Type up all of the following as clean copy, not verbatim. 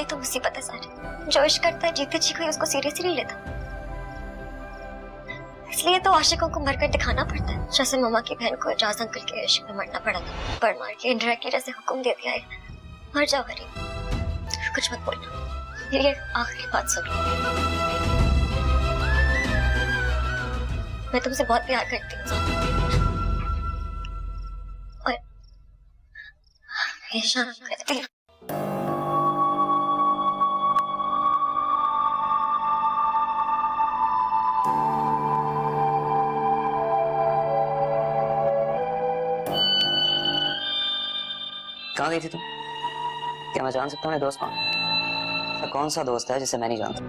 तो मुसीबत है सारी। जो इश्क करता है जीते जी कोई उसको सीरियसली नहीं लेता, इसलिए तो आशिकों को मरकर दिखाना पड़ता है। जैसे ममा की बहन को एजाज अंकल के इश्क में मरना पड़ा था, पर मार के इंदिरा जैसे हुक्म दे दिया है, मर जाओ गरीब, कुछ मत बोलना। ये आखिरी बात सुनो, मैं तुमसे बहुत प्यार करती हूँ और हमेशा करती हूँ। कहाँ गई थी तुम? क्या मैं जान सकता हूँ मेरे दोस्त कौन? ऐसा कौन सा दोस्त है जिसे मैं नहीं जानता?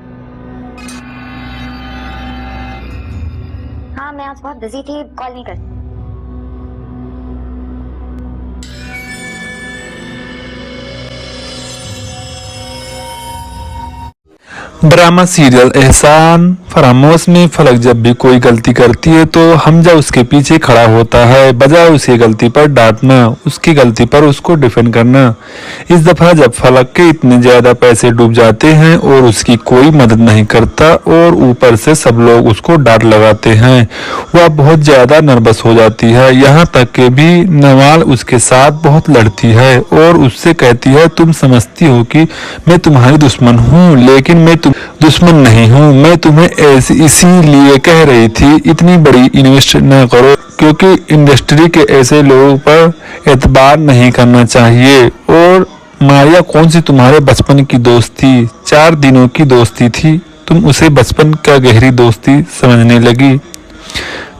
हाँ, मैं आज बहुत बिजी थी, कॉल नहीं कर। ड्रामा सीरियल एहसान फरामोश में फलक जब भी कोई गलती करती है तो हमजा उसके पीछे खड़ा होता है, बजाय उसकी गलती पर डांटना, उसकी गलती पर उसको डिफेंड करना। इस दफा जब फलक के इतने ज्यादा पैसे डूब जाते हैं और उसकी कोई मदद नहीं करता और ऊपर से सब लोग उसको डांट लगाते हैं, वह बहुत ज्यादा नर्वस हो जाती है। यहाँ तक कि भी नवाल उसके साथ बहुत लड़ती है और उससे कहती है तुम समझती हो कि मैं तुम्हारी दुश्मन हूँ, लेकिन मैं दुश्मन नहीं हूँ, मैं तुम्हें ऐसे इसीलिए कह रही थी इतनी बड़ी इन्वेस्ट न करो, क्योंकि इंडस्ट्री के ऐसे लोगों पर एतबार नहीं करना चाहिए। और मारिया कौन सी तुम्हारे बचपन की दोस्त थी, 4 दिनों की दोस्ती थी, तुम उसे बचपन का गहरी दोस्ती समझने लगी।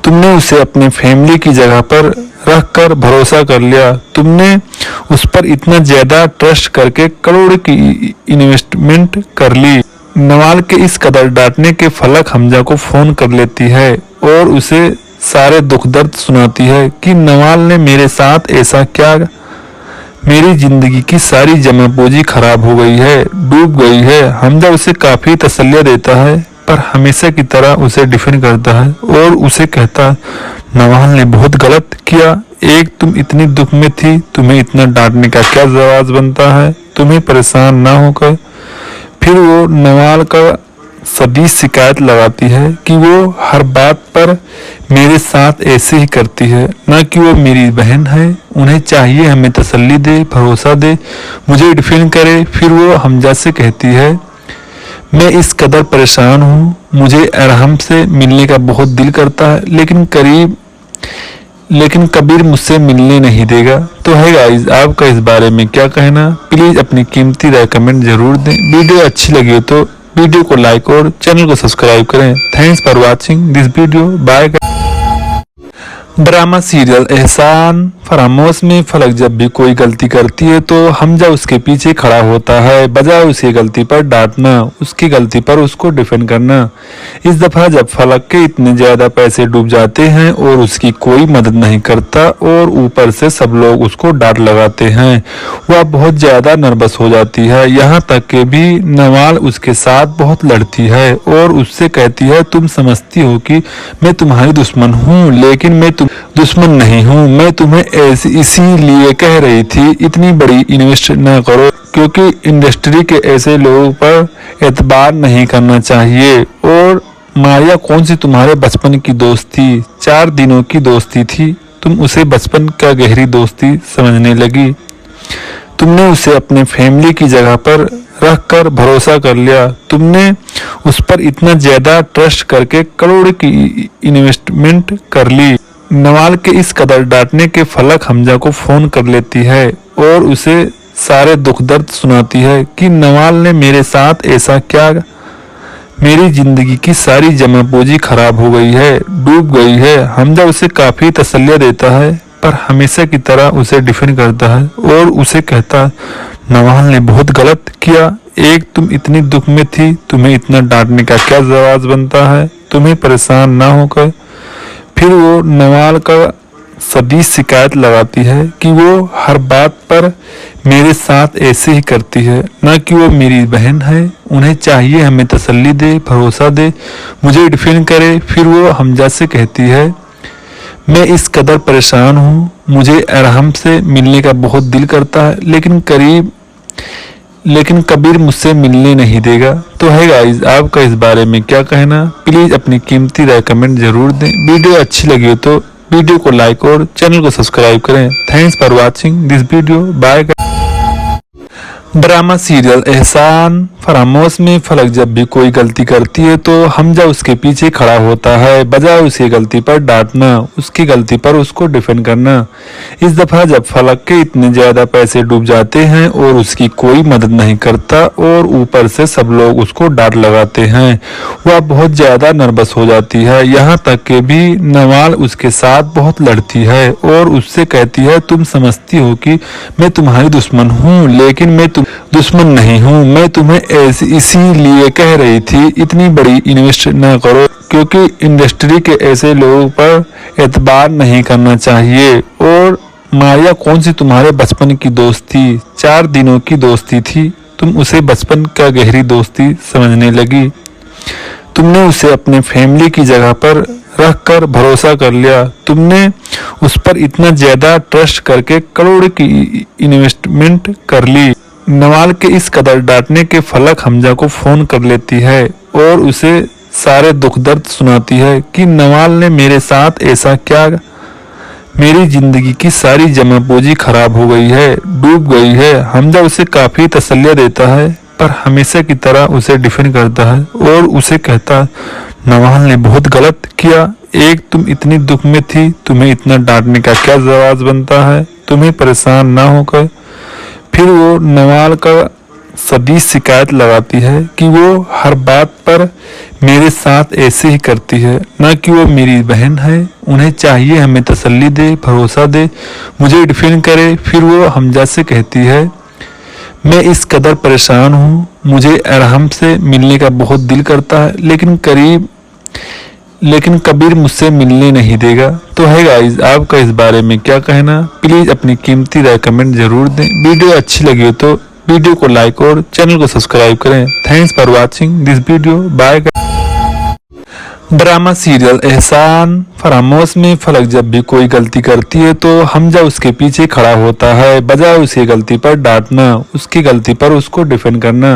तुमने उसे अपने फैमिली की जगह पर रख कर भरोसा कर लिया, तुमने उस पर इतना ज्यादा ट्रस्ट करके करोड़ की इन्वेस्टमेंट कर ली। नवाल के इस कदर डांटने के फलक हमजा को फोन कर लेती है और उसे सारे दुख दर्द सुनाती है कि नवाल ने मेरे साथ ऐसा क्या, मेरी जिंदगी की सारी जमा पूंजी खराब हो गई है, डूब गई है। हमजा उसे काफी तसल्लियां देता है पर हमेशा की तरह उसे डिफेंड करता है और उसे कहता नवाल ने बहुत गलत किया, एक तुम इतनी दुख में थी, तुम्हें इतना डांटने का क्या जवाब बनता है, तुम्हें परेशान ना होकर। फिर वो नवाल का सभी शिकायत लगाती है कि वो हर बात पर मेरे साथ ऐसे ही करती है, ना कि वो मेरी बहन है, उन्हें चाहिए हमें तसल्ली दे, भरोसा दे, मुझे डिफेंड करे। फिर वो हमजा से कहती है मैं इस कदर परेशान हूँ, मुझे अरहम से मिलने का बहुत दिल करता है, लेकिन कबीर मुझसे मिलने नहीं देगा। तो है गाइस, आपका इस बारे में क्या कहना? प्लीज अपनी कीमती राय कमेंट जरूर दें। वीडियो अच्छी लगी हो तो वीडियो को लाइक और चैनल को सब्सक्राइब करें। Thanks for watching this video, bye. Drama serial Ehsaan Faramosh में फलक जब भी कोई गलती करती है तो हमजा उसके पीछे खड़ा होता है, बजाय उसकी गलती पर डांटना, उसकी गलती पर उसको डिफेंड करना। इस दफा जब फलक के इतने ज्यादा पैसे डूब जाते हैं और उसकी कोई मदद नहीं करता और ऊपर से सब लोग उसको डांट लगाते हैं, वह बहुत ज्यादा नर्वस हो जाती है। यहाँ तक कि भी नवाल उसके साथ बहुत लड़ती है और उससे कहती है तुम समझती हो कि मैं तुम्हारी दुश्मन हूँ, लेकिन मैं दुश्मन नहीं हूँ, मैं तुम्हें ऐसे इसीलिए कह रही थी इतनी बड़ी इन्वेस्ट न करो, क्योंकि इंडस्ट्री के ऐसे लोगों पर एतबार नहीं करना चाहिए। और मारिया कौन सी तुम्हारे बचपन की दोस्त थी, 4 दिनों की दोस्ती थी, तुम उसे बचपन का गहरी दोस्ती समझने लगी। तुमने उसे अपने फैमिली की जगह पर रख कर भरोसा कर लिया, तुमने उस पर इतना ज्यादा ट्रस्ट करके करोड़ की इन्वेस्टमेंट कर ली। नवाल के इस कदर डांटने के फलक हमजा को फोन कर लेती है और उसे सारे दुख दर्द सुनाती है कि नवाल ने मेरे साथ ऐसा क्या, मेरी जिंदगी की सारी जमा पूंजी खराब हो गई है, डूब गई है। हमजा उसे काफी तसल्लियां देता है पर हमेशा की तरह उसे डिफेंड करता है और उसे कहता नवाल ने बहुत गलत किया, एक तुम इतनी दुख में थी, तुम्हें इतना डांटने का क्या जवाब बनता है, तुम्हें परेशान ना होकर। फिर वो नवाल का सभी शिकायत लगाती है कि वो हर बात पर मेरे साथ ऐसे ही करती है, ना कि वो मेरी बहन है, उन्हें चाहिए हमें तसल्ली दे, भरोसा दे, मुझे डिफेंड करे। फिर वो हमजा से कहती है मैं इस कदर परेशान हूँ, मुझे अरहम से मिलने का बहुत दिल करता है, लेकिन कबीर मुझसे मिलने नहीं देगा। तो है गाइस, आपका इस बारे में क्या कहना? प्लीज अपनी कीमती राय कमेंट जरूर दें। वीडियो अच्छी लगी हो तो वीडियो को लाइक और चैनल को सब्सक्राइब करें। Thanks for watching this video. Bye. Drama serial Ehsaan Faramosh में फलक जब भी कोई गलती करती है तो हमजा उसके पीछे खड़ा होता है, बजाय उसे गलती पर डांटना, उसकी गलती पर उसको डिफेंड करना। इस दफा जब फलक के इतने ज्यादा पैसे डूब जाते हैं और उसकी कोई मदद नहीं करता और ऊपर से सब लोग उसको डांट लगाते हैं, वह बहुत ज्यादा नर्वस हो जाती है। यहाँ तक कि भी नवाल उसके साथ बहुत लड़ती है और उससे कहती है, तुम समझती हो कि मैं तुम्हारी दुश्मन हूँ, लेकिन मैं दुश्मन नहीं हूँ। मैं तुम्हें इसीलिए कह रही थी इतनी बड़ी इन्वेस्ट न करो, क्योंकि इंडस्ट्री के ऐसे लोगों पर एतबार नहीं करना चाहिए। और मारिया कौन सी तुम्हारे बचपन की दोस्त थी? 4 दिनों की दोस्ती थी, तुम उसे बचपन का गहरी दोस्ती समझने लगी। तुमने उसे अपने फैमिली की जगह पर रखकर भरोसा कर लिया। तुमने उस पर इतना ज्यादा ट्रस्ट करके करोड़ की इन्वेस्टमेंट कर ली। नवाल के इस कदर डांटने के फलक हमजा को फोन कर लेती है और उसे सारे दुख दर्द सुनाती है कि नवाल ने मेरे साथ ऐसा क्या, मेरी जिंदगी की सारी जमा पूंजी खराब हो गई है, डूब गई है। हमजा उसे काफी तसल्लियां देता है पर हमेशा की तरह उसे डिफेंड करता है और उसे कहता, नवाल ने बहुत गलत किया। एक तुम इतनी दुख में थी, तुम्हें इतना डांटने का क्या जवाब बनता है? तुम्हें परेशान ना होकर फिर वो नवाल का सदी शिकायत लगाती है कि वो हर बात पर मेरे साथ ऐसे ही करती है, ना कि वो मेरी बहन है। उन्हें चाहिए हमें तसल्ली दे, भरोसा दे, मुझे डिफेंड करे। फिर वो हमजा से कहती है, मैं इस कदर परेशान हूँ, मुझे अरहम से मिलने का बहुत दिल करता है, लेकिन कबीर मुझसे मिलने नहीं देगा। तो है गाइस, आपका इस बारे में क्या कहना? प्लीज अपनी कीमती राय कमेंट जरूर दें। वीडियो अच्छी लगी हो तो वीडियो को लाइक और चैनल को सब्सक्राइब करें। Thanks for watching this video. Bye. Drama serial Ehsaan Faramosh में फलक जब भी कोई गलती करती है तो हमजा उसके पीछे खड़ा होता है, बजाय उसे गलती पर डांटना, उसकी गलती पर उसको डिफेंड करना।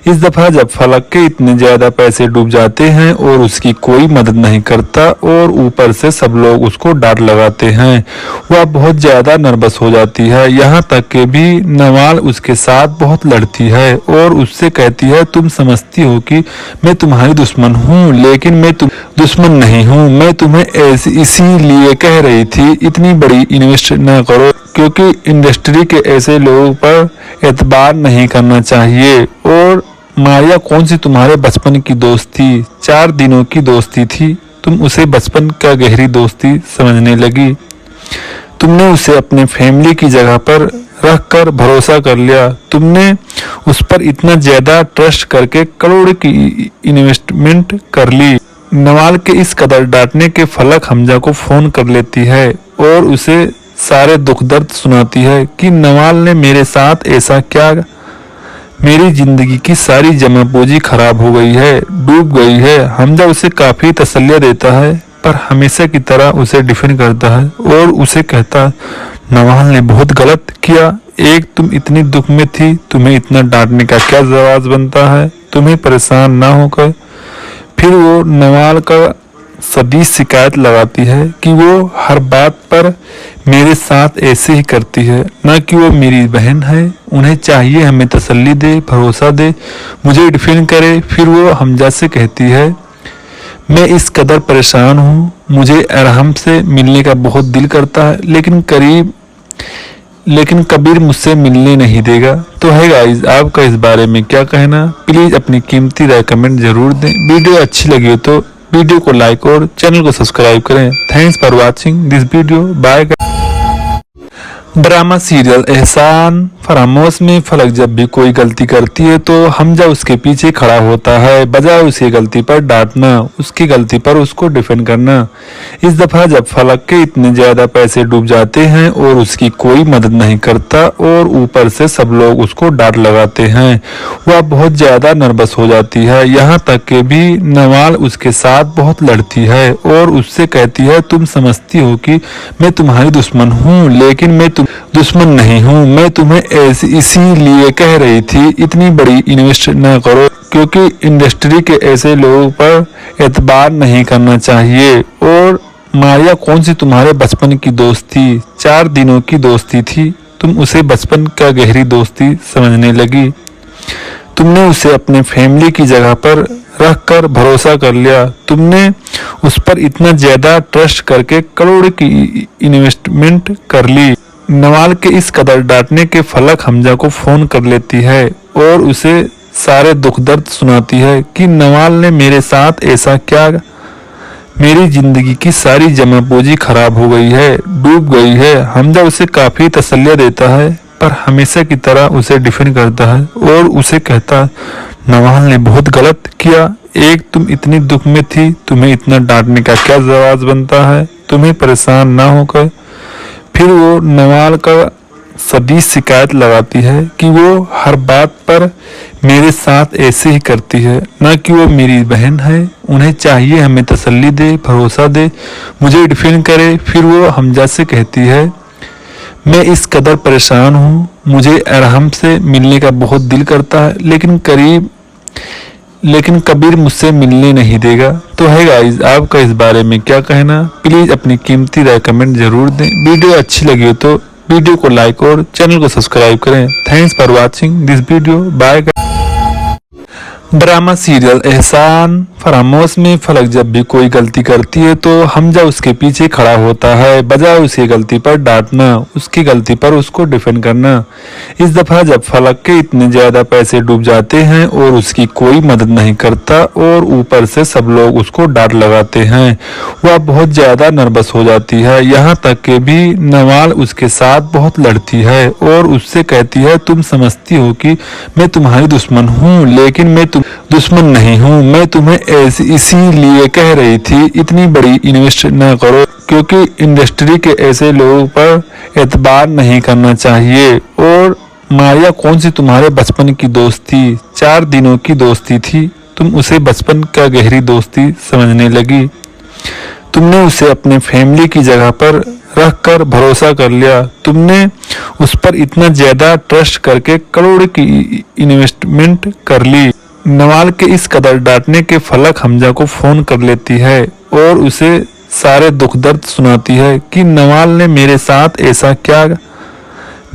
इस दफा जब फलक के इतने ज्यादा पैसे डूब जाते हैं और उसकी कोई मदद नहीं करता और ऊपर से सब लोग उसको डांट लगाते हैं, वह बहुत ज्यादा नर्वस हो जाती है। यहाँ तक कि भी नवाल उसके साथ बहुत लड़ती है और उससे कहती है, तुम समझती हो कि मैं तुम्हारी दुश्मन हूँ, लेकिन मैं दुश्मन नहीं हूँ। मैं तुम्हें इसीलिए कह रही थी इतनी बड़ी इन्वेस्ट न करो, क्योंकि इंडस्ट्री के ऐसे लोगों पर एतबार नहीं करना चाहिए। और मारिया कौन सी तुम्हारे बचपन की दोस्त थी? 4 दिनों की दोस्ती थी, तुम उसे बचपन का गहरी दोस्ती समझने लगी। तुमने उसे अपने फैमिली की जगह पर रखकर भरोसा कर लिया। तुमने उस पर इतना ज्यादा ट्रस्ट करके करोड़ की इन्वेस्टमेंट कर ली। नवाल के इस कदर डांटने के फलक हमजा को फोन कर लेती है और उसे सारे दुख दर्द सुनाती है कि नवाल ने मेरे साथ ऐसा क्या, मेरी जिंदगी की सारी जमा पूंजी खराब हो गई है, डूब गई है। हमजा उसे काफी तसल्लियां देता है पर हमेशा की तरह उसे डिफेंड करता है और उसे कहता, नवाल ने बहुत गलत किया। एक तुम इतनी दुख में थी, तुम्हें इतना डांटने का क्या जवाब बनता है? तुम्हें परेशान ना होकर फिर वो नवाल का सदी शिकायत लगाती है कि वो हर बात पर मेरे साथ ऐसे ही करती है, ना कि वो मेरी बहन है। उन्हें चाहिए हमें तसल्ली दे, भरोसा दे, मुझे डिफेंड करे। फिर वो हमजा से कहती है, मैं इस कदर परेशान हूँ, मुझे अरहम से मिलने का बहुत दिल करता है, लेकिन कबीर मुझसे मिलने नहीं देगा। तो है गाइस, आपका इस बारे में क्या कहना? प्लीज अपनी कीमती राय कमेंट जरूर दें। वीडियो अच्छी लगी हो तो वीडियो को लाइक और चैनल को सब्सक्राइब करें। Thanks for watching this video. Bye. Drama serial Ehsaan Faramosh में फलक जब भी कोई गलती करती है तो हमजा उसके पीछे खड़ा होता है, बजाय उसे गलती पर डांटना, उसकी गलती पर उसको डिफेंड करना। इस दफा जब फलक के इतने ज्यादा पैसे डूब जाते हैं और उसकी कोई मदद नहीं करता और ऊपर से सब लोग उसको डांट लगाते हैं, वह बहुत ज्यादा नर्वस हो जाती है। यहाँ तक कि भी नवाल उसके साथ बहुत लड़ती है और उससे कहती है, तुम समझती हो कि मैं तुम्हारी दुश्मन हूँ, लेकिन मैं दुश्मन नहीं हूँ। मैं तुम्हें ऐसी इसीलिए कह रही थी इतनी बड़ी इन्वेस्ट न करो, क्योंकि इंडस्ट्री के ऐसे लोगों पर एतबार नहीं करना चाहिए। और मारिया कौन सी तुम्हारे बचपन की दोस्त थी, 4 दिनों की दोस्ती थी, तुम उसे बचपन का गहरी दोस्ती समझने लगी। तुमने उसे अपने फैमिली की जगह पर रख कर भरोसा कर लिया। तुमने उस पर इतना ज्यादा ट्रस्ट करके करोड़ की इन्वेस्टमेंट कर ली। नवाल के इस कदर डांटने के फलक हमजा को फोन कर लेती है और उसे सारे दुख दर्द सुनाती है कि नवाल ने मेरे साथ ऐसा क्या, मेरी जिंदगी की सारी जमा पूंजी खराब हो गई है, डूब गई है। हमजा उसे काफी तसल्ली देता है पर हमेशा की तरह उसे डिफेंड करता है और उसे कहता है नवाल ने बहुत गलत किया। एक तुम इतनी दुख में थी, तुम्हें इतना डांटने का क्या जवाब बनता है, तुम्हें परेशान ना होकर। फिर वो नवाल का सदी शिकायत लगाती है कि वो हर बात पर मेरे साथ ऐसे ही करती है, ना कि वो मेरी बहन है। उन्हें चाहिए हमें तसल्ली दे, भरोसा दे, मुझे डिफेंड करे। फिर वो हमजा से कहती है मैं इस कदर परेशान हूँ, मुझे अरहम से मिलने का बहुत दिल करता है, लेकिन कबीर मुझसे मिलने नहीं देगा। तो है गाइस, आपका इस बारे में क्या कहना, प्लीज अपनी कीमती राय कमेंट जरूर दें। वीडियो अच्छी लगी हो तो वीडियो को लाइक और चैनल को सब्सक्राइब करें। Thanks for watching this video, bye. Drama serial Ehsaan Faramosh में फलक जब भी कोई गलती करती है तो हमजा उसके पीछे खड़ा होता है, बजाय उसकी गलती पर डांटना, उसकी गलती पर उसको डिफेंड करना। इस दफा जब फलक के इतने ज्यादा पैसे डूब जाते हैं और उसकी कोई मदद नहीं करता और ऊपर से सब लोग उसको डांट लगाते हैं, वह बहुत ज्यादा नर्वस हो जाती है। यहाँ तक कि भी नवाल उसके साथ बहुत लड़ती है और उससे कहती है तुम समझती हो कि मैं तुम्हारी दुश्मन हूँ, लेकिन मैं दुश्मन नहीं हूँ। मैं तुम्हें ऐसी इसीलिए कह रही थी इतनी बड़ी इन्वेस्ट न करो, क्योंकि इंडस्ट्री के ऐसे लोगों पर एतबार नहीं करना चाहिए। और मारिया कौन सी तुम्हारे बचपन की दोस्त थी, 4 दिनों की दोस्ती थी, तुम उसे बचपन का गहरी दोस्ती समझने लगी। तुमने उसे अपने फैमिली की जगह पर रख कर भरोसा कर लिया। तुमने उस पर इतना ज्यादा ट्रस्ट करके करोड़ की इन्वेस्टमेंट कर ली। नवाल के इस कदर डांटने के फलक हमजा को फोन कर लेती है और उसे सारे दुख दर्द सुनाती है कि नवाल ने मेरे साथ ऐसा क्या,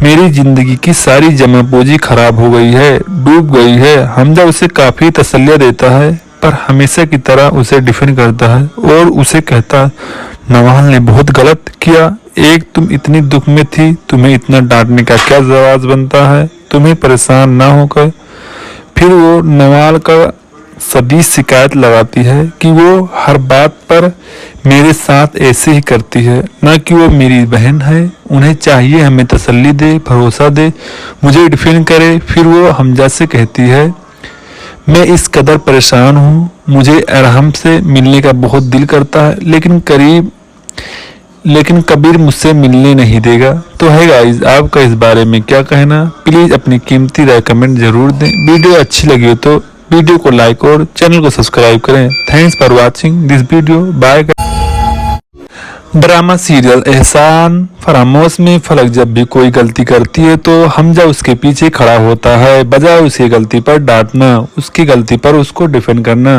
मेरी जिंदगी की सारी जमा पूंजी खराब हो गई है, डूब गई है। हमजा उसे काफी तसल्ली देता है पर हमेशा की तरह उसे डिफेंड करता है और उसे कहता है नवाल ने बहुत गलत किया। एक तुम इतनी दुख में थी, तुम्हें इतना डांटने का क्या जवाब बनता है, तुम्हें परेशान ना होकर। फिर वो नवाल का सदी शिकायत लगाती है कि वो हर बात पर मेरे साथ ऐसे ही करती है, ना कि वो मेरी बहन है। उन्हें चाहिए हमें तसल्ली दे, भरोसा दे, मुझे डिफेंड करे। फिर वो हमजा से कहती है मैं इस कदर परेशान हूँ, मुझे अरहम से मिलने का बहुत दिल करता है, लेकिन कबीर मुझसे मिलने नहीं देगा। तो है गाइस, आपका इस बारे में क्या कहना, प्लीज अपनी कीमती राय कमेंट जरूर दें। वीडियो अच्छी लगी हो तो वीडियो को लाइक और चैनल को सब्सक्राइब करें। Thanks for watching this video, bye. Drama serial Ehsaan Faramosh में फलक जब भी कोई गलती करती है तो हमजा उसके पीछे खड़ा होता है, बजाय उसकी गलती पर डांटना, उसकी गलती पर उसको डिफेंड करना।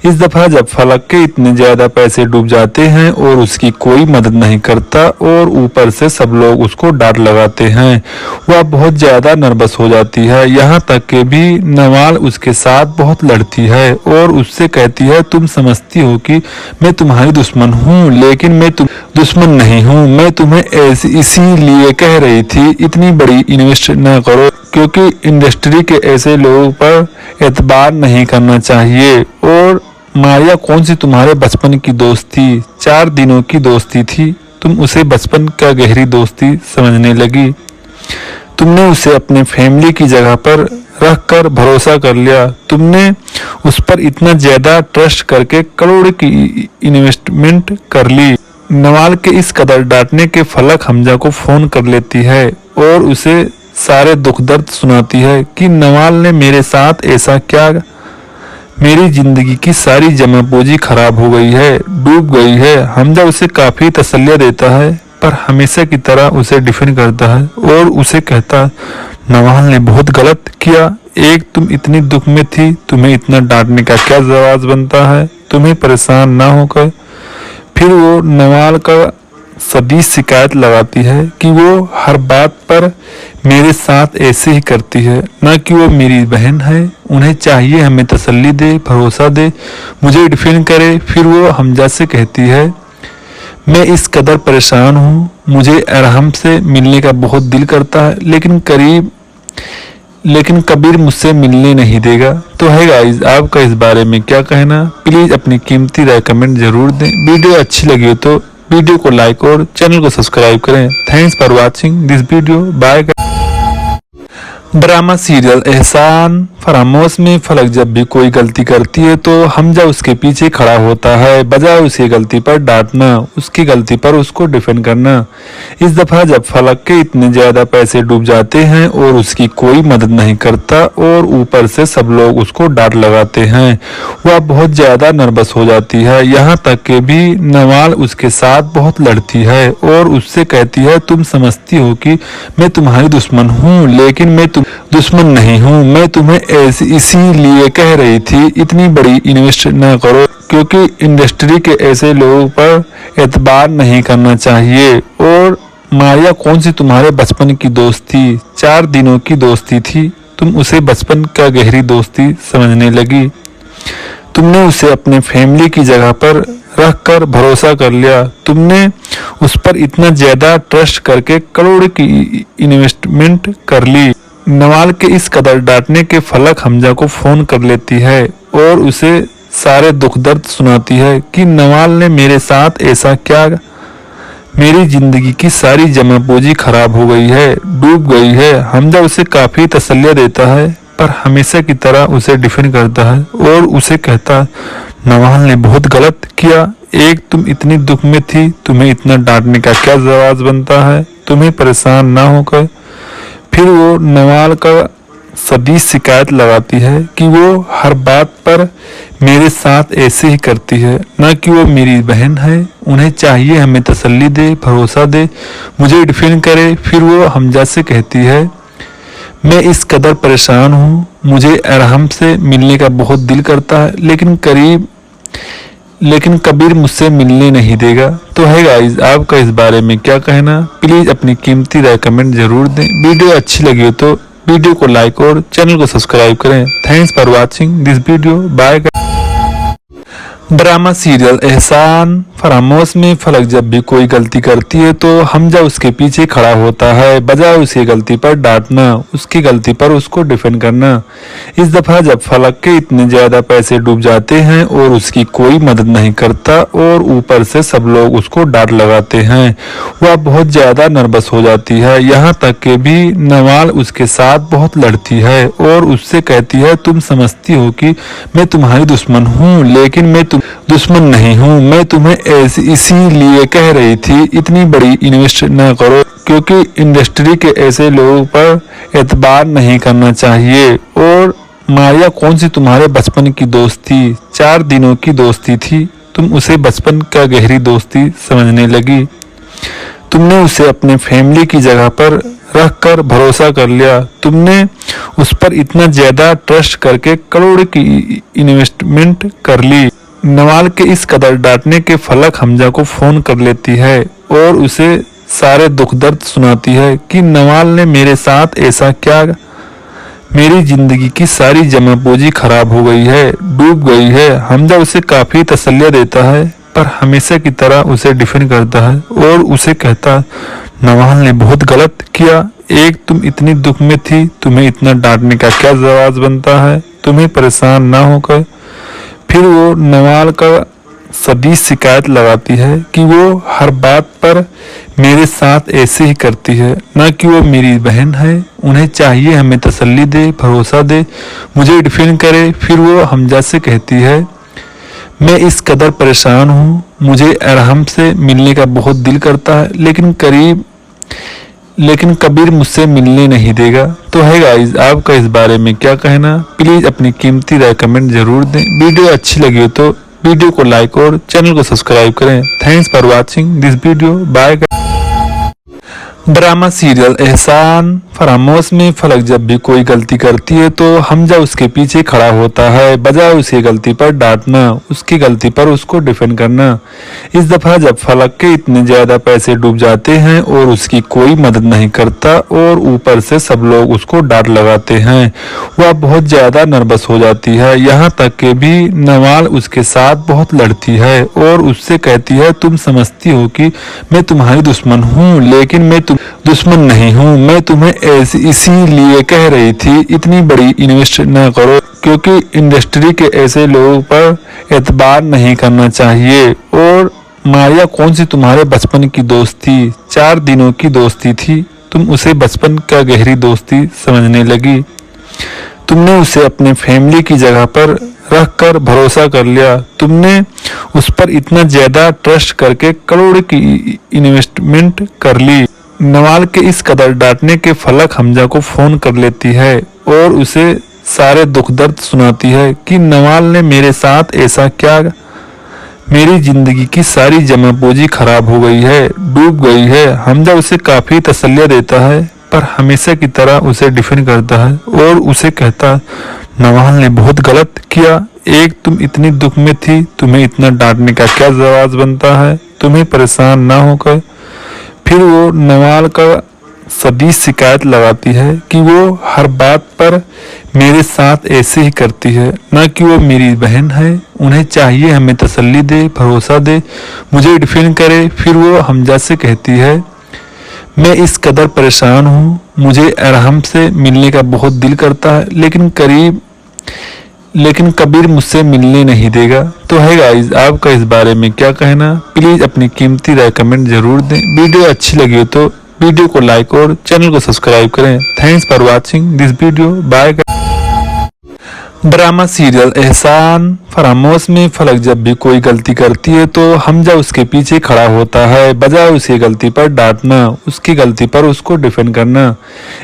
इस दफा जब फलक के इतने ज्यादा पैसे डूब जाते हैं और उसकी कोई मदद नहीं करता और ऊपर से सब लोग उसको डांट लगाते हैं, वह बहुत ज्यादा नर्वस हो जाती है। यहाँ तक कि भी नवाल उसके साथ बहुत लड़ती है और उससे कहती है तुम समझती हो कि मैं तुम्हारी दुश्मन हूँ, लेकिन मैं दुश्मन नहीं हूँ। मैं तुम्हें ऐसी इसीलिए कह रही थी इतनी बड़ी इन्वेस्ट न करो, क्योंकि इंडस्ट्री के ऐसे लोगों पर एतबार नहीं करना चाहिए। और मारिया कौन सी तुम्हारे बचपन की दोस्त थी, 4 दिनों की दोस्ती थी, तुम उसे बचपन का गहरी दोस्ती समझने लगी। तुमने उसे अपने फैमिली की जगह पर रख कर भरोसा कर लिया। तुमने उस पर इतना ज्यादा ट्रस्ट करके करोड़ की इन्वेस्टमेंट कर ली। नवाल के इस कदर डांटने के फलक हमजा को फोन कर लेती है और उसे सारे दुख दर्द सुनाती है कि नवाल ने मेरे साथ ऐसा क्या, मेरी जिंदगी की सारी जमा पूंजी खराब हो गई है, डूब गई है। हमजा उसे काफी तसल्ली देता है पर हमेशा की तरह उसे डिफेंड करता है और उसे कहता, नवाल ने बहुत गलत किया। एक तुम इतनी दुख में थी, तुम्हें इतना डांटने का क्या जवाब बनता है, तुम्हें परेशान ना होकर। फिर वो नवाल का सदी शिकायत लगाती है कि वो हर बात पर मेरे साथ ऐसे ही करती है, ना कि वो मेरी बहन है। उन्हें चाहिए हमें तसल्ली दे, भरोसा दे, मुझे डिफेंड करे। फिर वो हमजा से कहती है, मैं इस कदर परेशान हूँ, मुझे अरहम से मिलने का बहुत दिल करता है, लेकिन कबीर मुझसे मिलने नहीं देगा। तो है गाइस, आपका इस बारे में क्या कहना? प्लीज अपनी कीमती राय कमेंट जरूर दें। वीडियो अच्छी लगी हो तो वीडियो को लाइक और चैनल को सब्सक्राइब करें। Thanks for watching this video. Bye. Drama serial Ehsaan Faramosh में फलक जब भी कोई गलती करती है तो हमजा उसके पीछे खड़ा होता है, बजाय उसकी गलती पर डांटना, उसकी गलती पर उसको डिफेंड करना। इस दफा जब फलक के इतने ज्यादा पैसे डूब जाते हैं और उसकी कोई मदद नहीं करता और ऊपर से सब लोग उसको डांट लगाते हैं, वह बहुत ज्यादा नर्वस हो जाती है। यहाँ तक कि भी नवाल उसके साथ बहुत लड़ती है और उससे कहती है, तुम समझती हो कि मैं तुम्हारी दुश्मन हूँ, लेकिन मैं दुश्मन नहीं हूँ। मैं तुम्हें ऐसी इसीलिए कह रही थी इतनी बड़ी इन्वेस्ट न करो, क्योंकि इंडस्ट्री के ऐसे लोगों पर एतबार नहीं करना चाहिए। और मारिया कौन सी तुम्हारे बचपन की दोस्त थी, 4 दिनों की दोस्ती थी, तुम उसे बचपन का गहरी दोस्ती समझने लगी। तुमने उसे अपने फैमिली की जगह पर रख कर भरोसा कर लिया। तुमने उस पर इतना ज्यादा ट्रस्ट करके करोड़ की इन्वेस्टमेंट कर ली। नवाल के इस कदर डांटने के फलक हमजा को फोन कर लेती है और उसे सारे दुख दर्द सुनाती है कि नवाल ने मेरे साथ ऐसा क्या, मेरी जिंदगी की सारी जमा पूंजी खराब हो गई है, डूब गई है। हमजा उसे काफी तसल्ली देता है पर हमेशा की तरह उसे डिफेंड करता है और उसे कहता, नवाल ने बहुत गलत किया। एक तुम इतनी दुख में थी, तुम्हें इतना डांटने का क्या जवाब बनता है, तुम्हें परेशान ना होकर। फिर वो नवाल का सदी शिकायत लगाती है कि वो हर बात पर मेरे साथ ऐसे ही करती है, ना कि वो मेरी बहन है। उन्हें चाहिए हमें तसल्ली दे, भरोसा दे, मुझे डिफेंड करे। फिर वो हमजा से कहती है, मैं इस कदर परेशान हूँ, मुझे अरहम से मिलने का बहुत दिल करता है, लेकिन कबीर मुझसे मिलने नहीं देगा। तो है गाइस, आपका इस बारे में क्या कहना? प्लीज अपनी कीमती राय कमेंट जरूर दें। वीडियो अच्छी लगी हो तो वीडियो को लाइक और चैनल को सब्सक्राइब करें। Thanks for watching this video. Bye. Drama serial Ehsaan Faramosh में फलक जब भी कोई गलती करती है तो हमजा उसके पीछे खड़ा होता है, बजाय उसकी गलती पर डांटना, उसकी गलती पर उसको डिफेंड करना। इस दफा जब फलक के इतने ज्यादा पैसे डूब जाते हैं और उसकी कोई मदद नहीं करता और ऊपर से सब लोग उसको डांट लगाते हैं, वह बहुत ज्यादा नर्वस हो जाती है। यहाँ तक कि भी नवाल उसके साथ बहुत लड़ती है और उससे कहती है, तुम समझती हो कि मैं तुम्हारी दुश्मन हूँ, लेकिन मैं दुश्मन नहीं हूँ। मैं तुम्हें ऐसी इसीलिए कह रही थी इतनी बड़ी इन्वेस्ट न करो, क्योंकि इंडस्ट्री के ऐसे लोगों पर एतबार नहीं करना चाहिए। और मारिया कौन सी तुम्हारे बचपन की दोस्त थी, 4 दिनों की दोस्ती थी, तुम उसे बचपन का गहरी दोस्ती समझने लगी। तुमने उसे अपने फैमिली की जगह पर रख कर भरोसा कर लिया। तुमने उस पर इतना ज्यादा ट्रस्ट करके करोड़ की इन्वेस्टमेंट कर ली। नवाल के इस कदर डांटने के फलक हमजा को फोन कर लेती है और उसे सारे दुख दर्द सुनाती है कि नवाल ने मेरे साथ ऐसा क्या, मेरी जिंदगी की सारी जमा पूंजी खराब हो गई है, डूब गई है। हमजा उसे काफी तसल्ली देता है पर हमेशा की तरह उसे डिफेंड करता है और उसे कहता, नवाल ने बहुत गलत किया। एक तुम इतनी दुख में थी, तुम्हें इतना डांटने का क्या जवाब बनता है, तुम्हें परेशान ना होकर। फिर वो नवाल का सदी शिकायत लगाती है कि वो हर बात पर मेरे साथ ऐसे ही करती है, ना कि वो मेरी बहन है। उन्हें चाहिए हमें तसल्ली दे, भरोसा दे, मुझे डिफेंड करे। फिर वो हमजा से कहती है, मैं इस कदर परेशान हूँ, मुझे अरहम से मिलने का बहुत दिल करता है, लेकिन कबीर मुझसे मिलने नहीं देगा। तो है गाइस, आपका इस बारे में क्या कहना? प्लीज अपनी कीमती राय कमेंट जरूर दें। वीडियो अच्छी लगी हो तो वीडियो को लाइक और चैनल को सब्सक्राइब करें। Thanks for watching this video. Bye. Drama serial Ehsaan Faramosh में फलक जब भी कोई गलती करती है तो हमजा उसके पीछे खड़ा होता है, बजाय उसे गलती पर डांटना, उसकी गलती पर उसको डिफेंड करना। इस दफा जब फलक के इतने ज्यादा पैसे डूब जाते हैं और उसकी कोई मदद नहीं करता और ऊपर से सब लोग उसको डांट लगाते हैं, वह बहुत ज्यादा नर्वस हो जाती है। यहाँ तक कि भी नवाल उसके साथ बहुत लड़ती है और उससे कहती है, तुम समझती हो कि मैं तुम्हारी दुश्मन हूँ, लेकिन मैं दुश्मन नहीं हूँ। मैं तुम्हें इसीलिए कह रही थी इतनी बड़ी इन्वेस्ट न करो, क्योंकि इंडस्ट्री के ऐसे लोगों पर एतबार नहीं करना चाहिए। और मारिया कौन सी तुम्हारे बचपन की दोस्त थी, 4 दिनों की दोस्ती थी, तुम उसे बचपन का गहरी दोस्ती समझने लगी। तुमने उसे अपने फैमिली की जगह पर रख कर भरोसा कर लिया। तुमने उस पर इतना ज्यादा ट्रस्ट करके करोड़ की इन्वेस्टमेंट कर ली। नवाल के इस कदर डांटने के फलक हमजा को फोन कर लेती है और उसे सारे दुख दर्द सुनाती है कि नवाल ने मेरे साथ ऐसा क्या, मेरी जिंदगी की सारी जमा पूंजी खराब हो गई है, डूब गई है। हमजा उसे काफी तसल्लियां देता है पर हमेशा की तरह उसे डिफेंड करता है और उसे कहता, नवाल ने बहुत गलत किया। एक तुम इतनी दुख में थी, तुम्हें इतना डांटने का क्या जवाब बनता है, तुम्हें परेशान ना होकर। फिर वो नवाल का सदी शिकायत लगाती है कि वो हर बात पर मेरे साथ ऐसे ही करती है, ना कि वो मेरी बहन है, उन्हें चाहिए हमें तसल्ली दे, भरोसा दे, मुझे डिफेंड करे। फिर वो हमजा से कहती है, मैं इस कदर परेशान हूँ, मुझे अरहम से मिलने का बहुत दिल करता है, लेकिन कबीर मुझसे मिलने नहीं देगा। तो है गाइस, आपका इस बारे में क्या कहना, प्लीज अपनी कीमती राय कमेंट जरूर दें। वीडियो अच्छी लगी हो तो वीडियो को लाइक और चैनल को सब्सक्राइब करें। Thanks for watching this video, bye. Drama serial Ehsaan Faramosh में फलक जब भी कोई गलती करती है तो हमजा उसके पीछे खड़ा होता है, बजाय उसे गलती पर डांटना, उसकी गलती पर उसको डिफेंड करना।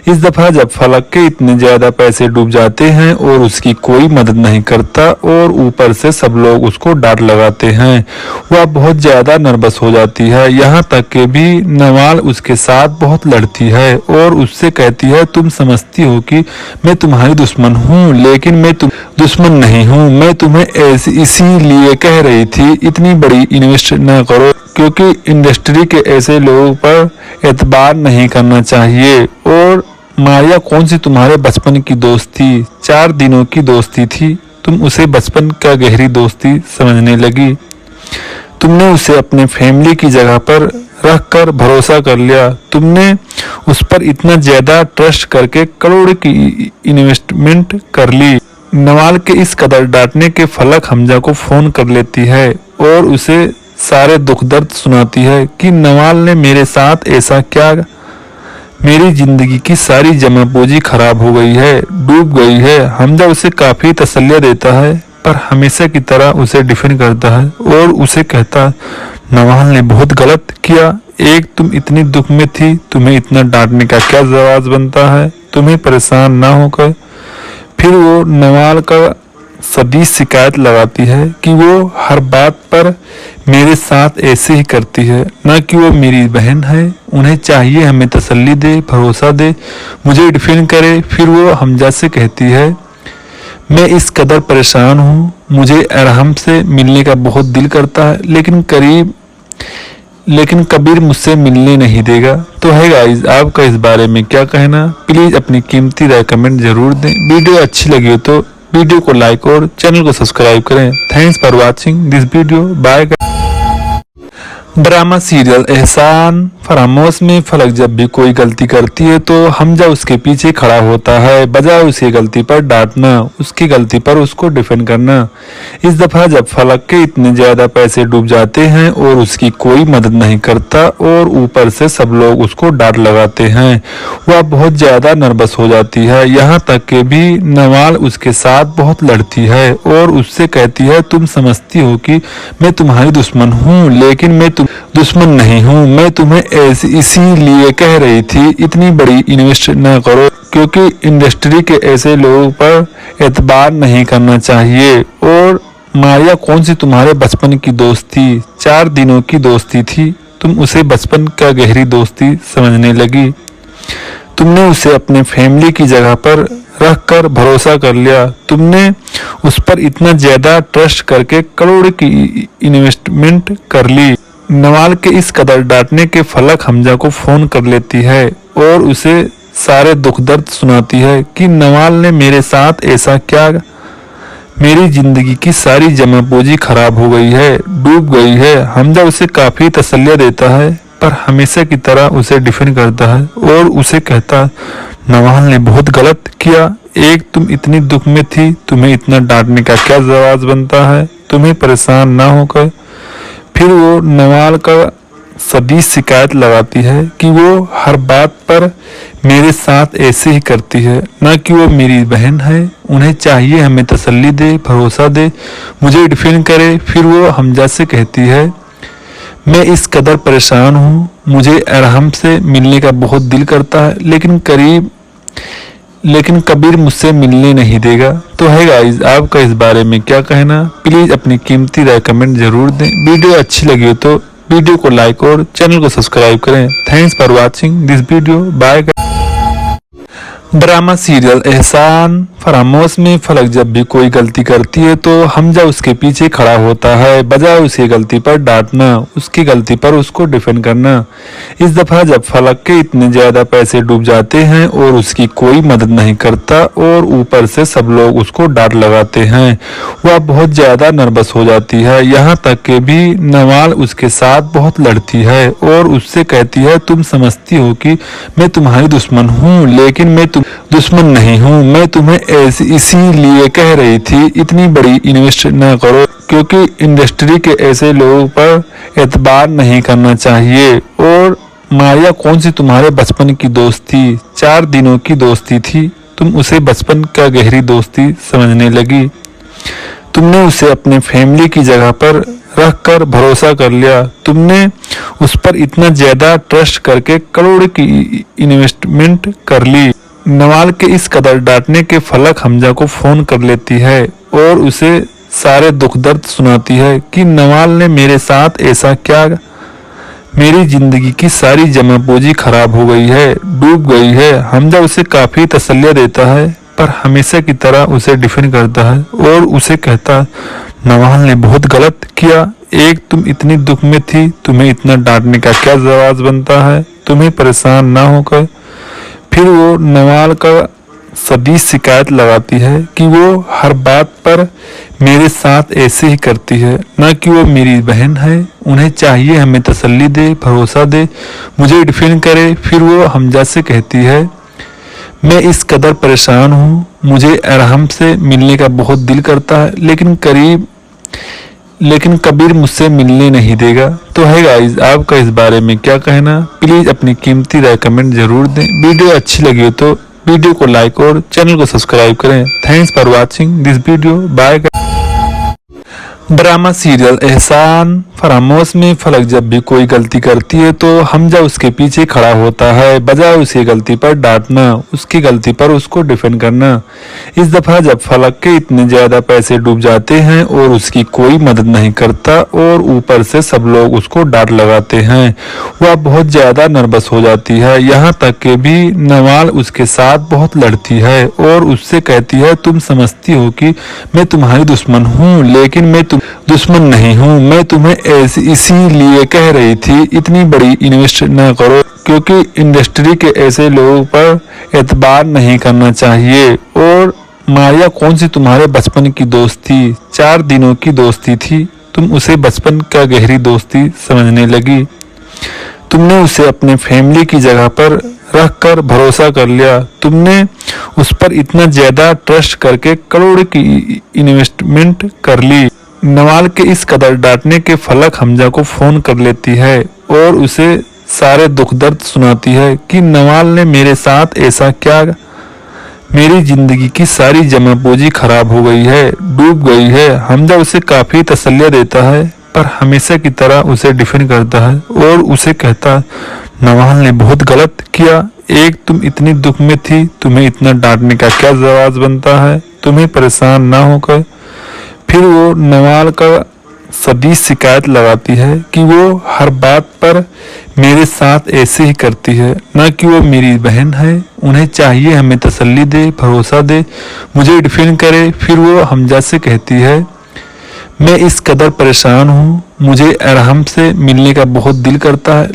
इस दफा जब फलक के इतने ज्यादा पैसे डूब जाते हैं और उसकी कोई मदद नहीं करता और ऊपर से सब लोग उसको डांट लगाते हैं, वह बहुत ज्यादा नर्वस हो जाती है। यहाँ तक कि भी नवाल उसके साथ बहुत लड़ती है और उससे कहती है, तुम समझती हो कि मैं तुम्हारी दुश्मन हूँ, लेकिन मैं दुश्मन नहीं हूँ। मैं तुम्हें इसीलिए कह रही थी इतनी बड़ी इन्वेस्ट न करो, क्योंकि इंडस्ट्री के ऐसे लोगों पर एतबार नहीं करना चाहिए। और मारिया कौन सी तुम्हारे बचपन की दोस्त थी, 4 दिनों की दोस्ती थी, तुम उसे बचपन का गहरी दोस्ती समझने लगी। तुमने उसे अपने फैमिली की जगह पर रख कर भरोसा कर लिया। तुमने उस पर इतना ज्यादा ट्रस्ट करके करोड़ की इन्वेस्टमेंट कर ली। नवाल के इस कदर डांटने के फलक हमजा को फोन कर लेती है और उसे सारे दुख दर्द सुनाती है कि नवाल ने मेरे साथ ऐसा क्या, मेरी जिंदगी की सारी जमा पूंजी खराब हो गई है, डूब गई है। हमजा उसे काफी तसल्लियां देता है पर हमेशा की तरह उसे डिफेंड करता है और उसे कहता, नवाल ने बहुत गलत किया। एक तुम इतनी दुख में थी, तुम्हें इतना डांटने का क्या जवाब बनता है, तुम्हें परेशान ना होकर। फिर वो नवाल का सदी शिकायत लगाती है कि वो हर बात पर मेरे साथ ऐसे ही करती है, ना कि वो मेरी बहन है, उन्हें चाहिए हमें तसल्ली दे, भरोसा दे, मुझे डिफेंड करे। फिर वो हमजा से कहती है, मैं इस कदर परेशान हूँ, मुझे अरहम से मिलने का बहुत दिल करता है, लेकिन कबीर मुझसे मिलने नहीं देगा। तो है गाइस, आपका इस बारे में क्या कहना, प्लीज अपनी कीमती राय कमेंट जरूर दें। वीडियो अच्छी लगी हो तो वीडियो को लाइक और चैनल को सब्सक्राइब करें। Thanks for watching this video, bye. Drama serial Ehsaan Faramosh में फलक जब भी कोई गलती करती है तो हमजा उसके पीछे खड़ा होता है, बजाय उसे गलती पर डांटना, उसकी गलती पर उसको डिफेंड करना। इस दफा जब फलक के इतने ज्यादा पैसे डूब जाते हैं और उसकी कोई मदद नहीं करता और ऊपर से सब लोग उसको डांट लगाते हैं, वह बहुत ज्यादा नर्वस हो जाती है। यहाँ तक कि भी नवाल उसके साथ बहुत लड़ती है और उससे कहती है, तुम समझती हो कि मैं तुम्हारी दुश्मन हूँ, लेकिन मैं दुश्मन नहीं हूँ। मैं तुम्हें इसीलिए कह रही थी इतनी बड़ी इन्वेस्ट न करो, क्योंकि इंडस्ट्री के ऐसे लोगों पर एतबार नहीं करना चाहिए। और मारिया कौन सी तुम्हारे बचपन की दोस्त थी, 4 दिनों की दोस्ती थी, तुम उसे बचपन का गहरी दोस्ती समझने लगी। तुमने उसे अपने फैमिली की जगह पर रखकर भरोसा कर लिया। तुमने उस पर इतना ज्यादा ट्रस्ट करके करोड़ की इन्वेस्टमेंट कर ली। नवाल के इस कदर डांटने के फलक हमजा को फोन कर लेती है और उसे सारे दुख दर्द सुनाती है कि नवाल ने मेरे साथ ऐसा क्या, मेरी जिंदगी की सारी जमा पूंजी खराब हो गई है, डूब गई है। हमजा उसे काफी तसल्लियां देता है पर हमेशा की तरह उसे डिफेंड करता है और उसे कहता नवाल ने बहुत गलत किया। एक तुम इतनी दुख में थी, तुम्हें इतना डांटने का क्या जवाब बनता है, तुम्हें परेशान ना होकर। फिर वो नवाल का सदी शिकायत लगाती है कि वो हर बात पर मेरे साथ ऐसे ही करती है, ना कि वो मेरी बहन है। उन्हें चाहिए हमें तसल्ली दे, भरोसा दे, मुझे डिफेंड करे। फिर वो हमजा से कहती है मैं इस कदर परेशान हूँ, मुझे अरहम से मिलने का बहुत दिल करता है लेकिन कबीर मुझसे मिलने नहीं देगा। तो है गाइस, आपका इस बारे में क्या कहना, प्लीज अपनी कीमती राय कमेंट जरूर दें। वीडियो अच्छी लगी हो तो वीडियो को लाइक और चैनल को सब्सक्राइब करें। Thanks for watching this video, bye. Drama serial Ehsaan Faramosh में फलक जब भी कोई गलती करती है तो हमजा उसके पीछे खड़ा होता है, बजाय उसकी गलती पर डांटना, उसकी गलती पर उसको डिफेंड करना। इस दफा जब फलक के इतने ज्यादा पैसे डूब जाते हैं और उसकी कोई मदद नहीं करता और ऊपर से सब लोग उसको डांट लगाते हैं, वह बहुत ज्यादा नर्वस हो जाती है। यहाँ तक कि भी नवाल उसके साथ बहुत लड़ती है और उससे कहती है तुम समझती हो कि मैं तुम्हारी दुश्मन हूँ, लेकिन मैं दुश्मन नहीं हूँ। मैं तुम्हें इसीलिए कह रही थी इतनी बड़ी इन्वेस्ट न करो, क्योंकि इंडस्ट्री के ऐसे लोगों पर एतबार नहीं करना चाहिए। और मारिया कौन सी तुम्हारे बचपन की दोस्त थी, 4 दिनों की दोस्ती थी, तुम उसे बचपन का गहरी दोस्ती समझने लगी। तुमने उसे अपने फैमिली की जगह पर रखकर भरोसा कर लिया। तुमने उस पर इतना ज्यादा ट्रस्ट करके करोड़ की इन्वेस्टमेंट कर ली। नवाल के इस कदर डांटने के फलक हमजा को फोन कर लेती है और उसे सारे दुख दर्द सुनाती है कि नवाल ने मेरे साथ ऐसा क्या, मेरी जिंदगी की सारी जमा पूंजी खराब हो गई है, डूब गई है। हमजा उसे काफी तसल्लियां देता है पर हमेशा की तरह उसे डिफेंड करता है और उसे कहता नवाल ने बहुत गलत किया। एक तुम इतनी दुख में थी, तुम्हें इतना डांटने का क्या जवाब बनता है, तुम्हें परेशान ना होकर। फिर वो नवाल का सदी शिकायत लगाती है कि वो हर बात पर मेरे साथ ऐसे ही करती है, ना कि वो मेरी बहन है। उन्हें चाहिए हमें तसल्ली दे, भरोसा दे, मुझे डिफेंड करे। फिर वो हमजा से कहती है मैं इस कदर परेशान हूँ, मुझे अरहम से मिलने का बहुत दिल करता है लेकिन कबीर मुझसे मिलने नहीं देगा। तो है गाइस, आपका इस बारे में क्या कहना, प्लीज अपनी कीमती राय कमेंट जरूर दें। वीडियो अच्छी लगी हो तो वीडियो को लाइक और चैनल को सब्सक्राइब करें। Thanks for watching this video, bye. Drama serial Ehsaan Faramosh में फलक जब भी कोई गलती करती है तो हमजा उसके पीछे खड़ा होता है, बजाय उसकी गलती पर डांटना, उसकी गलती पर उसको डिफेंड करना। इस दफा जब फलक के इतने ज्यादा पैसे डूब जाते हैं और उसकी कोई मदद नहीं करता और ऊपर से सब लोग उसको डांट लगाते हैं, वह बहुत ज्यादा नर्वस हो जाती है। यहाँ तक कि भी नवाल उसके साथ बहुत लड़ती है और उससे कहती है तुम समझती हो कि मैं तुम्हारी दुश्मन हूँ, लेकिन मैं दुश्मन नहीं हूँ। मैं तुम्हें इसीलिए कह रही थी इतनी बड़ी इन्वेस्ट न करो, क्योंकि इंडस्ट्री के ऐसे लोगों पर एतबार नहीं करना चाहिए। और मारिया कौन सी तुम्हारे बचपन की दोस्त थी, 4 दिनों की दोस्ती थी, तुम उसे बचपन का गहरी दोस्ती समझने लगी। तुमने उसे अपने फैमिली की जगह पर रखकर भरोसा कर लिया। तुमने उस पर इतना ज्यादा ट्रस्ट करके करोड़ की इन्वेस्टमेंट कर ली। नवाल के इस कदर डांटने के फलक हमजा को फोन कर लेती है और उसे सारे दुख दर्द सुनाती है कि नवाल ने मेरे साथ ऐसा क्या, मेरी जिंदगी की सारी जमा पूंजी खराब हो गई है, डूब गई है। हमजा उसे काफी तसल्लियां देता है पर हमेशा की तरह उसे डिफेंड करता है और उसे कहता नवाल ने बहुत गलत किया। एक तुम इतनी दुख में थी, तुम्हें इतना डांटने का क्या जवाब बनता है, तुम्हें परेशान ना होकर। फिर वो नवाल का सदी शिकायत लगाती है कि वो हर बात पर मेरे साथ ऐसे ही करती है, ना कि वो मेरी बहन है। उन्हें चाहिए हमें तसल्ली दे, भरोसा दे, मुझे डिफेंड करे। फिर वो हमजा से कहती है, मैं इस कदर परेशान हूँ, मुझे अरहम से मिलने का बहुत दिल करता है,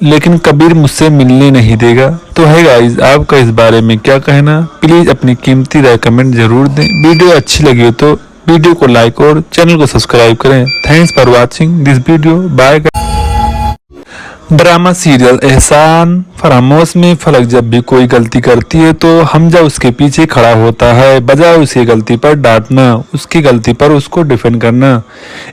लेकिन कबीर मुझसे मिलने नहीं देगा। तो है गाइस, आपका इस बारे में क्या कहना? प्लीज अपनी कीमती राय कमेंट जरूर दें। वीडियो अच्छी लगी हो तो वीडियो को लाइक और चैनल को सब्सक्राइब करें। Thanks for watching this video. Bye. Drama serial Ehsaan Faramosh में फलक जब भी कोई गलती करती है तो हमजा उसके पीछे खड़ा होता है, बजाय उसे गलती पर डांटना, उसकी गलती पर उसको डिफेंड करना।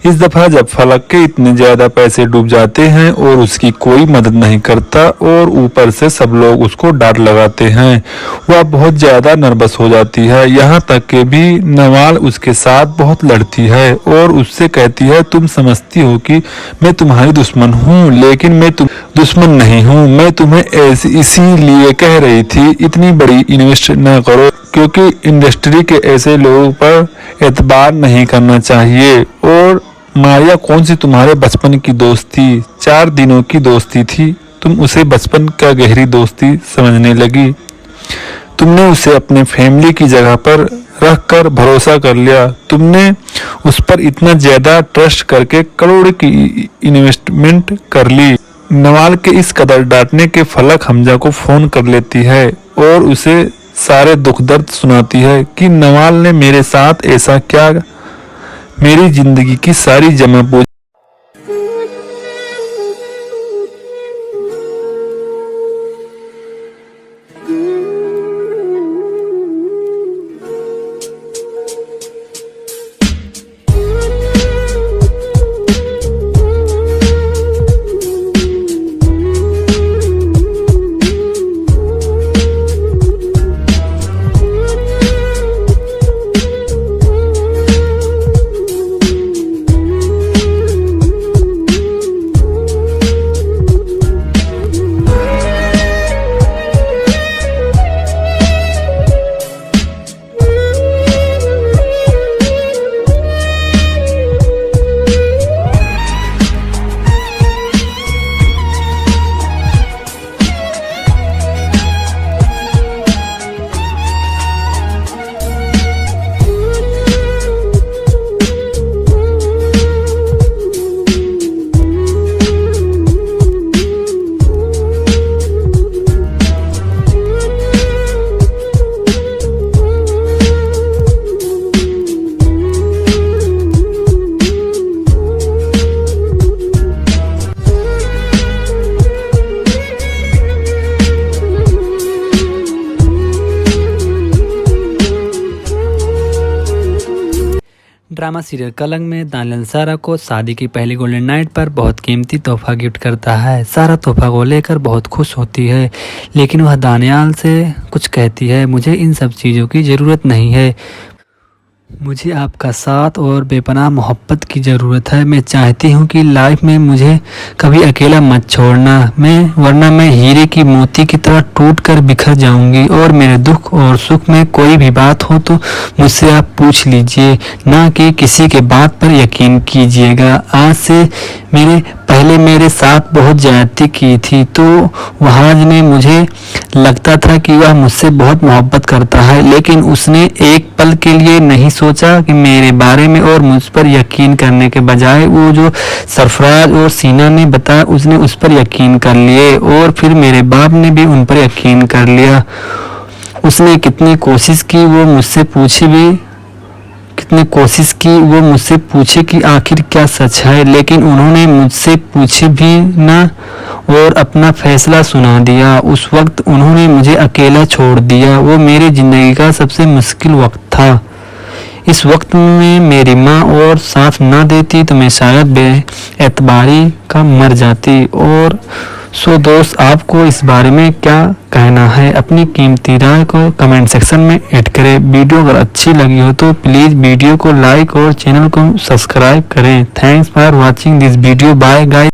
इस दफा जब फलक के इतने ज्यादा पैसे डूब जाते हैं और उसकी कोई मदद नहीं करता और ऊपर से सब लोग उसको डांट लगाते हैं, वह बहुत ज्यादा नर्वस हो जाती है। यहाँ तक कि भी नवाल उसके साथ बहुत लड़ती है और उससे कहती है, तुम समझती हो कि मैं तुम्हारी दुश्मन हूँ, लेकिन मैं दुश्मन नहीं हूँ। मैं तुम्हें इसीलिए कह रही थी इतनी बड़ी इन्वेस्ट न करो, क्योंकि इंडस्ट्री के ऐसे लोगों पर एतबार नहीं करना चाहिए। और मारिया कौन सी तुम्हारे बचपन की दोस्त थी? 4 दिनों की दोस्ती थी, तुम उसे बचपन का गहरी दोस्ती समझने लगी। तुमने उसे अपने फैमिली की जगह पर रख कर भरोसा कर लिया। तुमने उस पर इतना ज्यादा ट्रस्ट करके करोड़ की इन्वेस्टमेंट कर ली। नवाल के इस कदर डांटने के फलक हमजा को फोन कर लेती है और उसे सारे दुख दर्द सुनाती है कि नवाल ने मेरे साथ ऐसा क्या, मेरी जिंदगी की सारी जमा पूंजी ड्रामा सीरियल कलंक में दानियल सारा को शादी की पहली गोल्डन नाइट पर बहुत कीमती तोहफा गिफ्ट करता है। सारा तोहफा को लेकर बहुत खुश होती है, लेकिन वह दानियल से कुछ कहती है, मुझे इन सब चीज़ों की ज़रूरत नहीं है, मुझे आपका साथ और बेपनाह मोहब्बत की ज़रूरत है। मैं चाहती हूँ कि लाइफ में मुझे कभी अकेला मत छोड़ना, वरना मैं हीरे की मोती की तरह टूट कर बिखर जाऊंगी। और मेरे दुख और सुख में कोई भी बात हो तो मुझसे आप पूछ लीजिए, ना कि किसी के बात पर यकीन कीजिएगा। आज से पहले मेरे साथ बहुत ज्यादती की थी, तो वहाँ में मुझे लगता था कि वह मुझसे बहुत मोहब्बत करता है, लेकिन उसने एक पल के लिए नहीं सोचा कि मेरे बारे में, और मुझ पर यकीन करने के बजाय वो जो सरफराज और सीना ने बताया उसने उस पर यकीन कर लिए, और फिर मेरे बाप ने भी उन पर यकीन कर लिया। उसने कितनी कोशिश की वो मुझसे पूछे कि आखिर क्या सच है, लेकिन उन्होंने मुझसे पूछे भी ना और अपना फैसला सुना दिया। उस वक्त उन्होंने मुझे अकेला छोड़ दिया। वो मेरी ज़िंदगी का सबसे मुश्किल वक्त था। इस वक्त में मेरी माँ और साथ ना देती तो मैं शायद बेएतबारी का मर जाती। और सो दोस्त, आपको इस बारे में क्या कहना है? अपनी कीमती राय को कमेंट सेक्शन में ऐड करें। वीडियो अगर अच्छी लगी हो तो प्लीज़ वीडियो को लाइक और चैनल को सब्सक्राइब करें। Thanks for watching this video. Bye guys.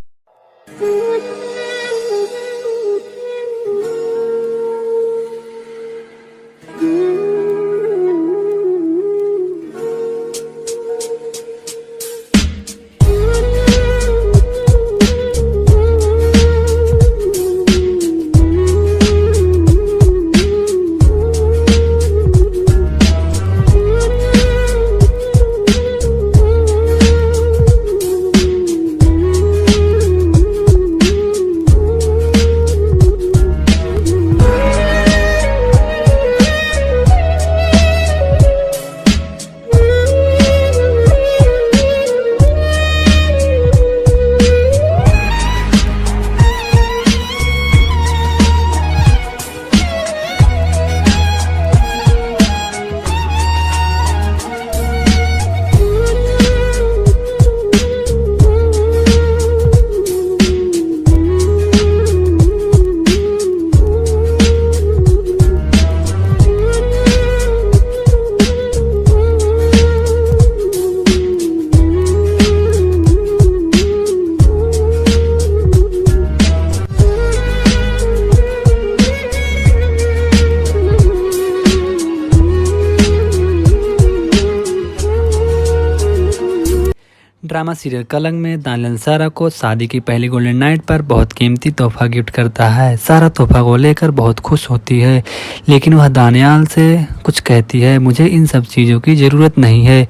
Drama serial Kalank में दानियल सारा को शादी की पहली गोल्डन नाइट पर बहुत कीमती तोहफा गिफ्ट करता है। सारा तोहफा को लेकर बहुत खुश होती है, लेकिन वह दानियल से कुछ कहती है, मुझे इन सब चीज़ों की ज़रूरत नहीं है,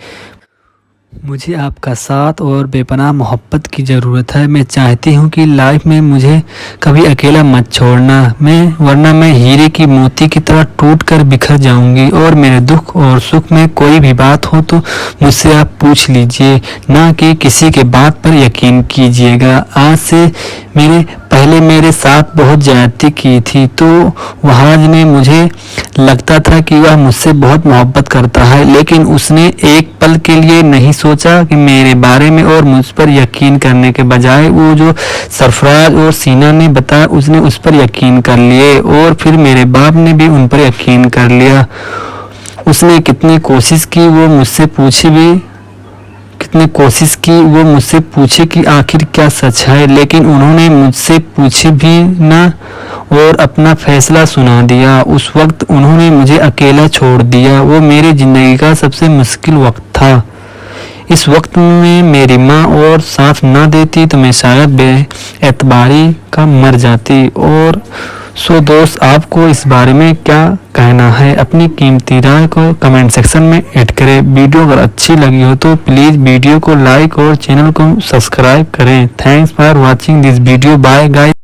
मुझे आपका साथ और बेपनाह मोहब्बत की ज़रूरत है। मैं चाहती हूँ कि लाइफ में मुझे कभी अकेला मत छोड़ना, वरना मैं हीरे की मोती की तरह टूट कर बिखर जाऊँगी। और मेरे दुख और सुख में कोई भी बात हो तो मुझसे आप पूछ लीजिए, ना कि किसी के बात पर यकीन कीजिएगा। आज से पहले मेरे साथ बहुत ज्यादती की थी, तो वहाज ने मुझे लगता था कि वह मुझसे बहुत मोहब्बत करता है, लेकिन उसने एक पल के लिए नहीं सोचा कि मेरे बारे में, और मुझ पर यकीन करने के बजाय वो जो सरफराज और सीना ने बताया उसने उस पर यकीन कर लिए, और फिर मेरे बाप ने भी उन पर यकीन कर लिया। उसने कितनी कोशिश की वो मुझसे पूछे कि आखिर क्या सच है, लेकिन उन्होंने मुझसे पूछे भी ना और अपना फैसला सुना दिया। उस वक्त उन्होंने मुझे अकेला छोड़ दिया। वो मेरी ज़िंदगी का सबसे मुश्किल वक्त था। इस वक्त में मेरी माँ और साथ ना देती तो मैं शायद बेएतबारी का मर जाती। और सो दोस्त, आपको इस बारे में क्या कहना है? अपनी कीमती राय को कमेंट सेक्शन में ऐड करें। वीडियो अगर अच्छी लगी हो तो प्लीज़ वीडियो को लाइक और चैनल को सब्सक्राइब करें। Thanks for watching this video. Bye guys.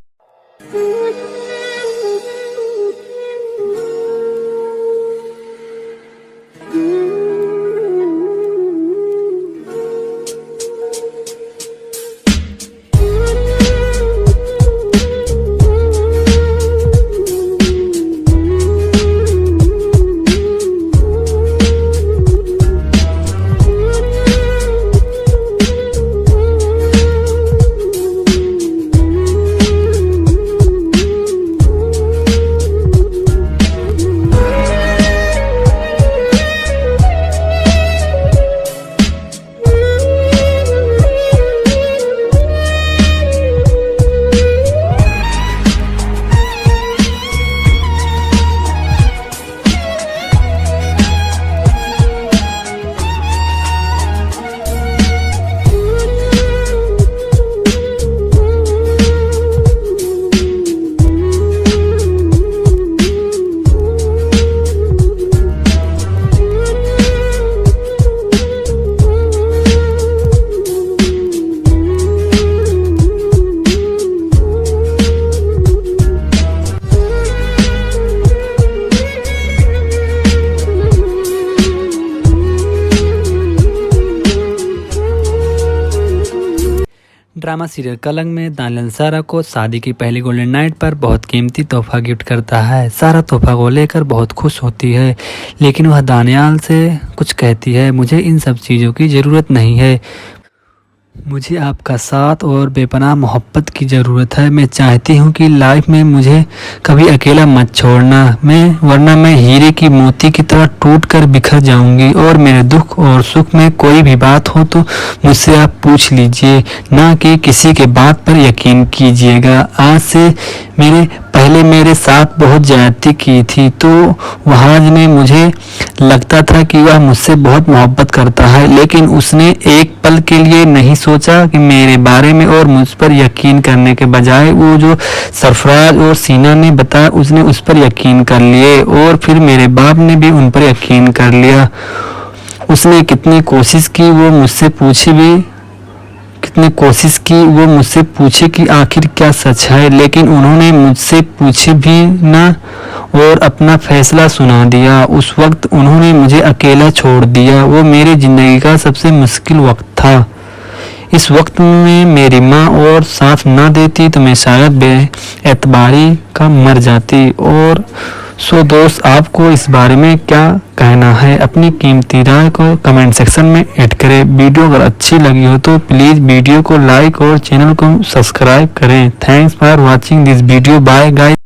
Drama serial Kalank में दानियल सारा को शादी की पहली गोल्डन नाइट पर बहुत कीमती तोहफा गिफ्ट करता है। सारा तोहफा को लेकर बहुत खुश होती है, लेकिन वह दानियल से कुछ कहती है, मुझे इन सब चीज़ों की ज़रूरत नहीं है, मुझे आपका साथ और बेपनाह मोहब्बत की ज़रूरत है। मैं चाहती हूँ कि लाइफ में मुझे कभी अकेला मत छोड़ना, वरना मैं हीरे की मोती की तरह टूट कर बिखर जाऊँगी। और मेरे दुख और सुख में कोई भी बात हो तो मुझसे आप पूछ लीजिए, ना कि किसी के बात पर यकीन कीजिएगा। आज से पहले मेरे साथ बहुत ज्यादती की थी, तो वहाज ने मुझे लगता था कि वह मुझसे बहुत मोहब्बत करता है, लेकिन उसने एक पल के लिए नहीं सोचा कि मेरे बारे में, और मुझ पर यकीन करने के बजाय वो जो सरफराज और सीना ने बताया उसने उस पर यकीन कर लिए, और फिर मेरे बाप ने भी उन पर यकीन कर लिया। उसने कितनी कोशिश की वो मुझसे पूछे कि आखिर क्या सच है, लेकिन उन्होंने मुझसे पूछे भी ना और अपना फैसला सुना दिया। उस वक्त उन्होंने मुझे अकेला छोड़ दिया। वो मेरी ज़िंदगी का सबसे मुश्किल वक्त था। इस वक्त में मेरी माँ और साथ ना देती तो मैं शायद बेएतबारी का मर जाती। और सो दोस्त, आपको इस बारे में क्या कहना है? अपनी कीमती राय को कमेंट सेक्शन में ऐड करें। वीडियो अगर अच्छी लगी हो तो प्लीज़ वीडियो को लाइक और चैनल को सब्सक्राइब करें। Thanks for watching this video. Bye guys.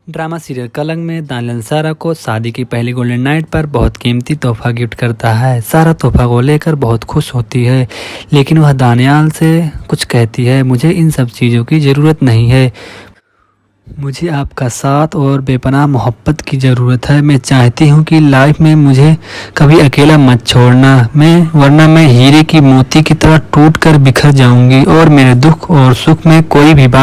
Drama serial Kalank में दानियल सारा को शादी की पहली गोल्डन नाइट पर बहुत कीमती तोहफा गिफ्ट करता है। सारा तोहफा को लेकर बहुत खुश होती है, लेकिन वह दानियल से कुछ कहती है, मुझे इन सब चीज़ों की ज़रूरत नहीं है, मुझे आपका साथ और बेपनाह मोहब्बत की ज़रूरत है। मैं चाहती हूँ कि लाइफ में मुझे कभी अकेला मत छोड़ना, वरना मैं हीरे की मोती की तरह टूट कर बिखर जाऊंगी और मेरे दुख और सुख में कोई भी बात